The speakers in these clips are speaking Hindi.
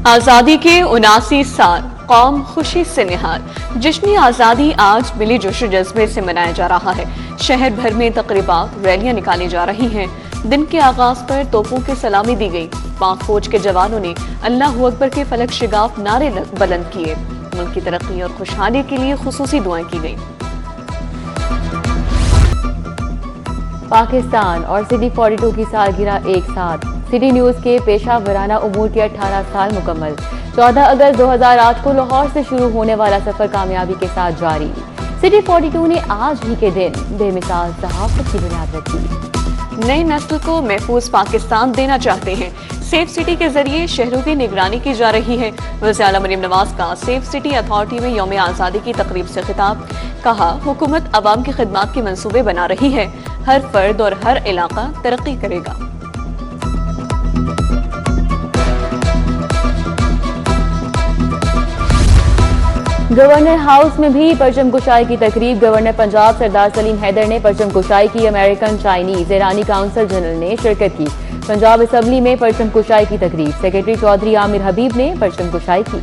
आज़ादी के 79 साल कौम खुशी से निहाल। जश्न आज़ादी आज मिली जोश जज्बे से मनाया जा रहा है। शहर भर में तकरीबात रैलियां निकाली जा रही हैं। दिन के आगाज पर तोपों की सलामी दी गई। पाक फौज के जवानों ने अल्लाह अकबर के फलक शिगाफ नारे बुलंद किए। मुल्क की तरक्की और खुशहाली के लिए खुसूसी दुआएं की गई। पाकिस्तान और सिटी 42 की सालगिरह एक साथ। सिटी न्यूज के पेशा वराना उमूर के 18 साल मुकम्मल। 14 अगस्त 2008 को लाहौर से शुरू होने वाला सफर कामयाबी के साथ जारी। सिटी 42 ने आज ही के दिन बेमिसाल सहाफत की बुनियाद रखी। नई नस्ल को महफूज पाकिस्तान देना चाहते हैं। सेफ सिटी के जरिए शहरों की निगरानी की जा रही है। वज़ीर आला मरियम नवाज का सेफ सिटी अथॉरिटी में यौम आज़ादी की तकरीब से खिताब। कहा, हुकूमत अवाम की खिदमत के मंसूबे बना रही है। हर फर्द और हर इलाका तरक्की करेगा। गवर्नर हाउस में भी परचम कुशाई की तकरीब। गवर्नर पंजाब सरदार सलीम हैदर ने परचम कुशाई की। अमेरिकन, चाइनीज, ईरानी काउंसिल जनरल ने शिरकत की। पंजाब असम्बली में परचम कुशाई की तकरीब। सेक्रेटरी चौधरी आमिर हबीब ने परचम कुशाई की।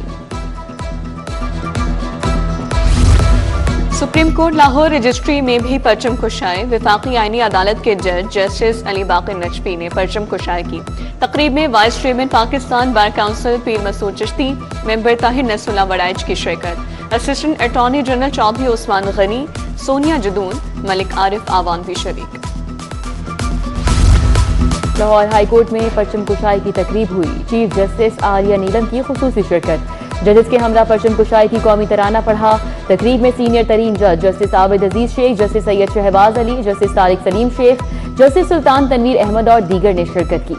सुप्रीम कोर्ट लाहौर रजिस्ट्री में भी परचम कुशाई। वफाकी आईनी अदालत के जज जस्टिस अली बाकर नजफी ने परचम कुशाई की। तकरीब में vice chairman Pakistan bar council Pir Masood Chishti, member Tahir Nasrullah Waraich की शिरकत। Assistant attorney general Chaudhry Usman Ghani, Sonia Jadoon, Malik Arif Awan भी शरीक। लाहौर हाईकोर्ट में परचम कुशाई की तकरीब हुई। चीफ जस्टिस आर्या नीलम की खुसूसी शिरकत। जजेस के हमरा परचम कुशाई की कौमी तराना पढ़ा। तकरीब में सीनियर तरीन जज justice Abid Aziz Sheikh, justice Syed Shahbaz Ali, justice Tariq Saleem Sheikh, justice Sultan Tanveer Ahmed और दीगर ने शिरकत की।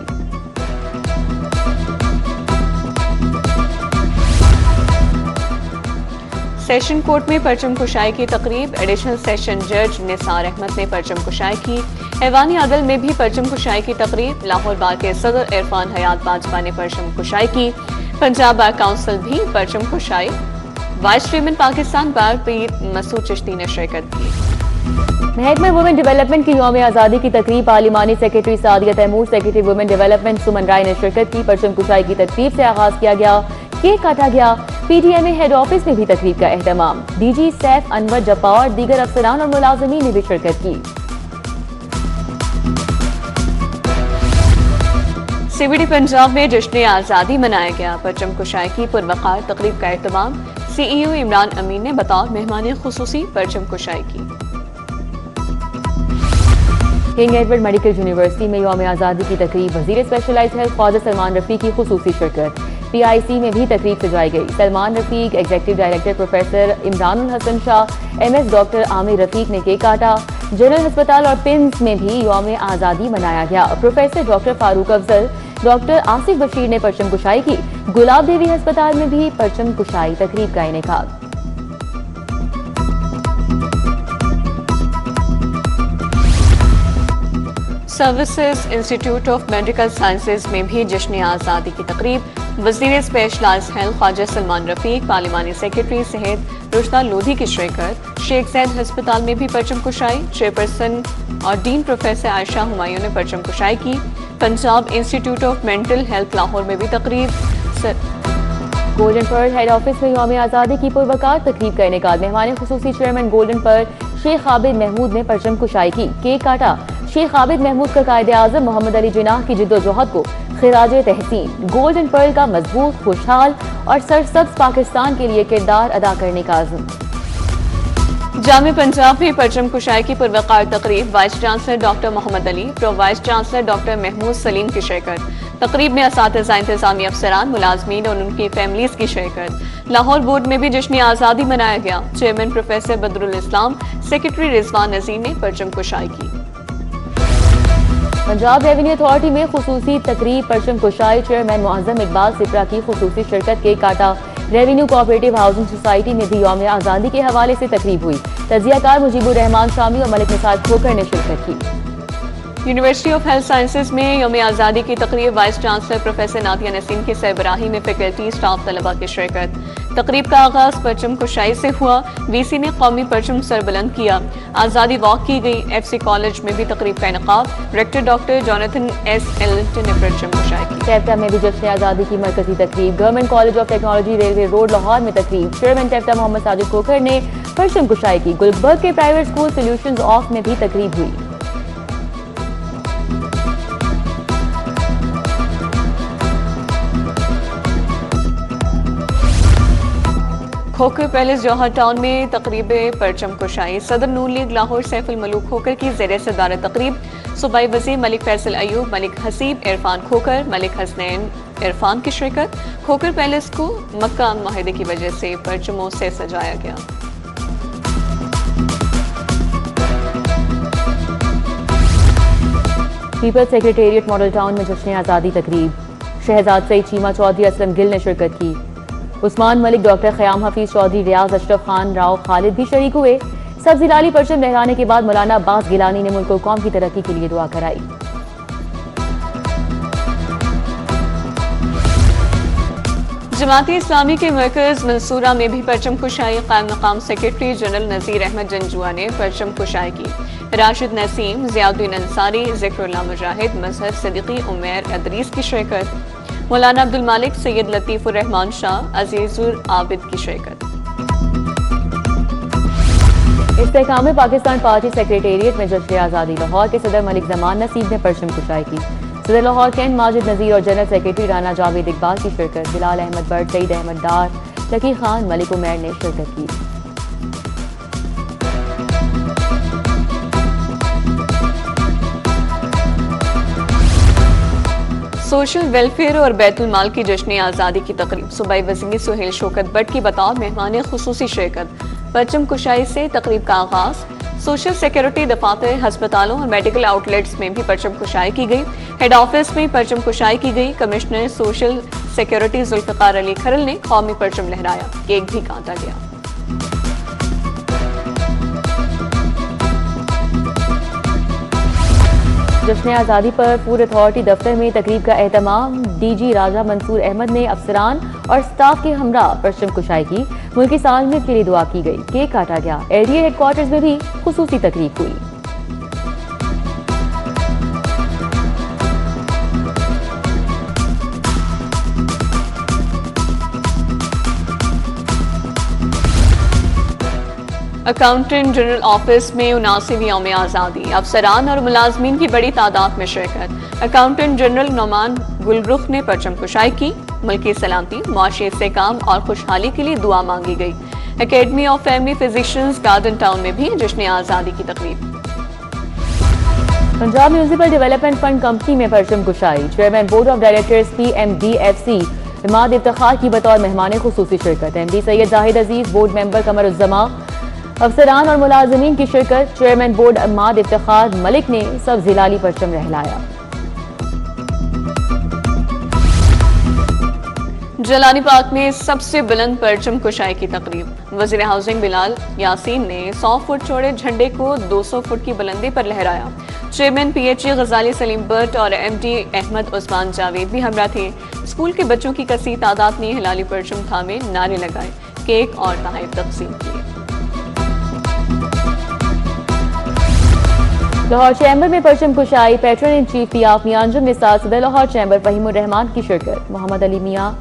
सेशन कोर्ट में परचम कुशाई की तकरीब। एडिशनल सेशन जज निसार अहमद ने परचम कुशाई की। ऐवानी अदल में भी परचम कुशाई की तकरीब। लाहौर बार के सदर इरफान हयात बाजवा ने परचम कुशाई की। पंजाब बार काउंसिल भी परचम कुशाई। वाइस चेयरमैन पाकिस्तान बार पीर मसूद चिश्ती ने शिरकत की। महकमा वुमेन डेवलपमेंट की यौम आज़ादी की तकरीब। पार्लिमानी secretary Sadia Taimur, secretary women development Suman Rai ने शिरकत की। परचम कुशाई की तकरीब से आगाज किया गया। केक काटा गया। पीटीएमए हेड ऑफिस में भी तकरीब का एहतमाम। डीजी सैफ अनवर जप्पा और दीगर अफसरान और मुलाजमीन ने भी शिरकत की। सीबीडी पंजाब में जश्न आज़ादी मनाया गया। परचम कुशाई की पुरवकार तकरीब का एहतमाम सीईओ इमरान अमीन ने बतौर मेहमान खुसूसी परचम कुशाई की। किंग एडवर्ड मेडिकल यूनिवर्सिटी में यौम आज़ादी की तकरीब। वजीर स्पेशलाइज्ड हेल्थ ख्वाजा सलमान रफीक की खुसूसी शिरकत। पीआईसी में भी तकरीब सजाई गई। Salman Rafique, executive director professor Imran Hasan Shah, MS doctor Aamir Rafique ने केक काटा। जनरल अस्पताल और पिम्स में भी यौम आज़ादी मनाया गया। Professor doctor Farooq Afzal, doctor Asif Bashir ने परचम कुशाई की। गुलाब देवी अस्पताल में भी परचम कुशाई तकरीब का इनेकाद। Services institute of medical sciences में भी जश्न आज़ादी की तकरीब। वजीर स्पेशलाइज्ड हेल्थ ख्वाजा सलमान रफीक, पार्लिमानी सेक्रेटरी सहित रुश्ता लोधी की शिरकत। शेख जैद अस्पताल में भी परचम कुशाई। चेयरपर्सन और डीन प्रोफेसर आयशा हुमायूं ने परचम कुशाई की। Punjab institute of mental health Lahore में भी तकरीब। गोल्डन पर्ल हेड ऑफिस में यौम आज़ादी की पुरवकार तकरीब का इनेकाद। मेहमान खुसूसी chairman Golden Pearl Sheikh Abid Mahmood ने परचम कुशाई की। केक काटा। शेख आबिद महमूद का कायदे आजम मोहम्मद अली जिनाह की जिद्दोजहद को खिराजे तहसीन। गोल्डन पर्ल का मजबूत, खुशहाल और सरसब्ज पाकिस्तान के लिए किरदार अदा करने का अज़्म। जामे पंजाब में परचम कुशाई की पुरवकार तकरीब। Vice chancellor doctor Mohammad Ali, pro vice chancellor doctor Mahmood Saleem की शिरकत। तकरीब में असातिज़ा, इंतजामी अफसरान, मुलाजमीन और उनकी फैमिलीज की शिरकत। लाहौर बोर्ड में भी जश्न आज़ादी मनाया गया। चेयरमैन प्रोफेसर बदरुल इस्लाम, सेक्रेटरी रिजवान नजीर ने परचम कुशाई की। पंजाब रेवेन्यू अथॉरिटी में खुसूसी तकरीब। परचम कुशाई। चेयरमैन मुअज्जम इकबाल सिपरा की खुसूसी शिरकत। केक काटा। रेवेन्यू कोऑपरेटिव हाउसिंग सोसाइटी में भी यौम आज़ादी के हवाले से तकरीब हुई। तजियाकार मुजीबुर रहमान शामी और मलिक निसार खोकर ने शिरकत की। यूनिवर्सिटी ऑफ हेल्थ साइंसेज में यौम आज़ादी की तकरीब। Vice chancellor professor Nadia Naseem की सरबराही में फैकल्टी, स्टाफ, तलबा की शिरकत। तकरीब का आगाज परचम कुशाई से हुआ। वीसी ने कौमी परचम सरबुलंद किया। आज़ादी वॉक की गई। FC कॉलेज में भी तकरीब का इनकाब। Director doctor Jonathan S. Elinton ने परचम कुशाई की। टेफ्टा में भी जश्न आज़ादी की मरकजी तकरीब। Government college of technology railway road Lahore में तकरीब। चेयरमैन टेफ्टा मोहम्मद साजिद खोखर ने परचम कुशाई की। गुलबर्ग के प्राइवेट स्कूल सोल्यूशंस ऑफ में भी तकरीब हुई। खोखर पैलेस जौहर टाउन में तकरीब परचम कुशाई। सदर नून लीग लाहौर सैफुल मलूक खोखर की ज़ेर सदारत तकरीब। सूबाई वज़ीर मलिक फैसल अयूब, मलिक हसीब इरफान खोखर, मलिक हसनैन इरफान की शिरकत। खोखर पैलेस को मक्का माहिदे की वजह से परचमों से सजाया गया। पीपल्स सेक्रेटेरिएट मॉडल टाउन में जश्न आज़ादी तकरीब। शहजाद सईद चीमा चौधरी, असलम गिल ने शिरकत की। उस्मान मलिक, डॉक्टर ख़याम हफीज चौधरी, रियाज, अशरफ खान, राव खालिद भी शरीक हुए। सब्ज़ी लाली परचम लहराने के बाद मौलाना अब्बास गिलानी ने मुल्क और कौम की तरक्की के लिए दुआ कराई। जमात इस्लामी के मरकज मंसूरा में भी परचम कुशाई। कायम मकाम सेक्रेटरी जनरल नज़ीर अहमद जंजुआ ने परचम कुशाई की। राशिद नसीम, ज़ियाउद्दीन अंसारी, ज़िक्रुल्लाह मुजाहिद, मजहर सिद्दीकी, उमैर अदरीस की शिरकत। मौलाना अब्दुल मालिक, सैयद लतीफ़ुर रहमान शाह, अजीजुल आबिद की शिरकत। इस्तेहकाम पाकिस्तान पार्टी सेक्रेटेरिएट में जश्न आज़ादी। लाहौर के सदर मलिक जमान नसीब ने परचम कुशाई की। सदर लाहौर कैंट माजिद नज़ीर और जनरल सेक्रेटरी राना जावेद इकबाल की शिरकत। बिलाल अहमद बट, सईद अहमद डार, लकी खान, मलिक उमैर ने शिरकत की। सोशल वेलफेयर और बैतुल माल की जश्न आज़ादी की तकरीब। सूबाई वज़ीर सुहेल शौकत बट की बतौर मेहमान खुसूसी शिरकत। परचम कुशाई से तकरीब का आगाज। सोशल सिक्योरिटी दफातर, हस्पतालों और मेडिकल आउटलेट्स में भी परचम कुशाई की गई। हेड ऑफिस में परचम कुशाई की गई। Commissioner social security Zulfiqar Ali Kharal ने कौमी परचम लहराया। केक भी काटा गया। जश्न आज़ादी पर फूड अथॉरिटी दफ्तर में तकरीब का एहतमाम। DG राजा मंसूर अहमद ने अफसरान और स्टाफ के हमरा परचम कुशाई की। मुल्की सालमियत के लिए दुआ की गई। केक काटा गया। LDA हेडक्वार्टर्स में भी खुसूसी तकरीब हुई। अकाउंटेंट जनरल ऑफिस में 79वीं यौम आज़ादी। अफसरान और मुलाजमीन की बड़ी तादाद में शिरकत। अकाउंटेंट जनरल नौमान गुलरुख ने परचम कुशाई की। मुल्की सलामती, मुआशी इस्तेहकाम और खुशहाली के लिए दुआ मांगी गई। Academy of family physicians Garden Town में भी जश्न आज़ादी की तकरीब। Punjab municipal development fund company में परचम कुशाई। Chairman board of directors PMDFC Imad Iftikhar की बतौर मेहमान खुसूसी शिरकत। MD Syed Zahid Aziz, board member Qamaruzzaman, अफसरान और मुलाजमीन की शिरकत। चेयरमैन बोर्ड इमाद इफ्तिखार मलिक ने सब जिलाली परचम लहराया। जलानी पार्क में सबसे बुलंद परचम कुशाई की तकरीब। वजीर हाउसिंग बिलाल यासीन ने 100 फुट चौड़े झंडे को 200 फुट की बुलंदी पर लहराया। चेयरमैन PHE गजाली सलीम बट और MD अहमद उस्मान जावेद भी हमरा थे। स्कूल के बच्चों की कसीर तादाद ने हिलाली परचम थामे नारे लगाए। केक और तोहफे तकसीम किए। लाहौर चैम्बर में परचम कुशाई। पैट्रन इन चीफ पियाफ मियां अंजुम के साथ सदर लाहौर चैम्बर फहीमुर रहमान की शिरकत। मोहम्मद अली मियां,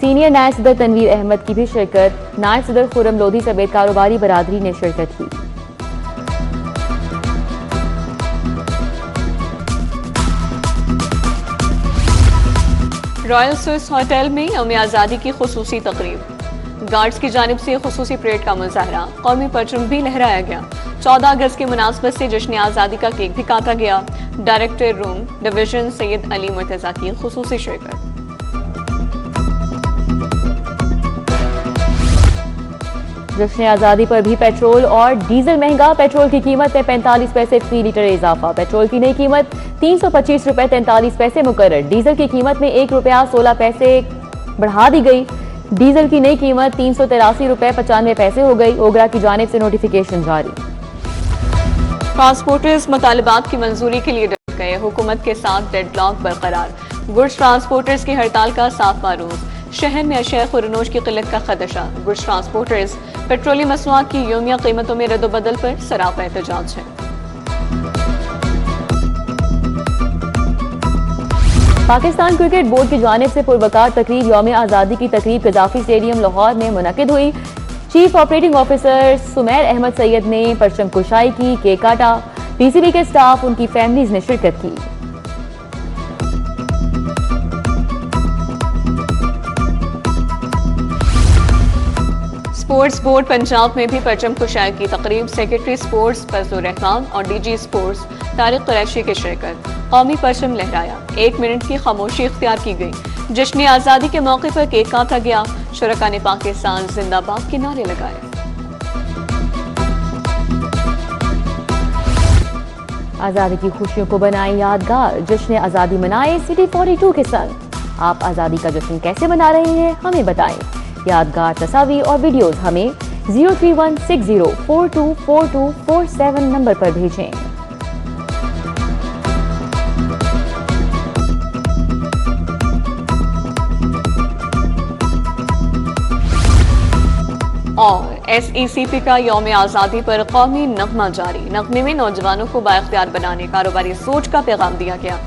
सीनियर नायब सदर तनवीर अहमद की भी शिरकत। नायब सदर खुरम लोधी समेत कारोबारी बरादरी ने शिरकत की। रॉयल स्विस होटल में यौम आज़ादी की खुसूसी तकरीब। गार्ड्स की जानिब से खुसूसी परेड का मुजाहरा। कौमी परचम भी लहराया गया। 14 अगस्त की मुनासबत से जश्न आज़ादी का केक भी काटा गया। Director room division Syed Ali Murtaza की खुसूसी शिरकत। जश्न आज़ादी पर भी पेट्रोल और डीजल महंगा। पेट्रोल की कीमत में 45 पैसे फी लीटर इजाफा। पेट्रोल की नई कीमत 325 रुपए 43 पैसे मुकर्रर। डीजल की कीमत में 1 रुपया 16 पैसे बढ़ा दी गई। डीजल की नई कीमत 383 रुपए 95 पैसे हो गई। ओगरा की जानिब से नोटिफिकेशन जारी। ट्रांसपोर्टर्स मुतालबात की मंजूरी के लिए डट गए। हुकूमत के साथ डेडलॉक बरकरार। गुड्स ट्रांसपोर्टर्स की हड़ताल का 7वां रोज। शहर में अशिया खुरनोश की किल्लत का खदशा, गुड्स ट्रांसपोर्टर्स पेट्रोलियम मसनूआत की योमिया कीमतों में रद्दोबदल पर सरापा एहतजाज है। पाकिस्तान क्रिकेट बोर्ड की जानिब से पुरवकार तकरीब यौम आज़ादी की तकरीब कजाफी स्टेडियम लाहौर में मुनक़िद हुई। Chief operating officer Sumair Ahmed Syed ने परचम कुशाई की, केक काटा। पीसीबी के स्टाफ, उनकी फैमिलीज ने शिरकत की। स्पोर्ट्स बोर्ड पंजाब में भी परचम कुशाई की तकरीब, सेक्रेटरी स्पोर्ट्स फजलुर रहमान और डीजी स्पोर्ट्स तारिक कुरैशी की शिरकत। कौमी परचम लहराया, 1 मिनट की खामोशी इख्तियार की गई। जश्न आज़ादी के मौके पर केक काटा गया। शुरका ने पाकिस्तान जिंदाबाद के नारे लगाए। आज़ादी की खुशियों को बनाए यादगार, जश्न आज़ादी मनाए सिटी 42 के संग। आप आज़ादी का जश्न कैसे मना रहे हैं, हमें बताएं। यादगार तस्वीर और वीडियोस हमें 03160424247 नंबर पर भेजें। और SECP का यौम आज़ादी पर कौमी नगमा जारी। नगमे में नौजवानों को बाइख्तियार बनाने, कारोबारी सोच का पैगाम दिया गया।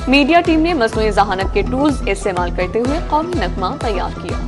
मीडिया टीम ने मसनूई ज़हानत के टूल्स इस्तेमाल करते हुए कौमी नगमा तैयार किया।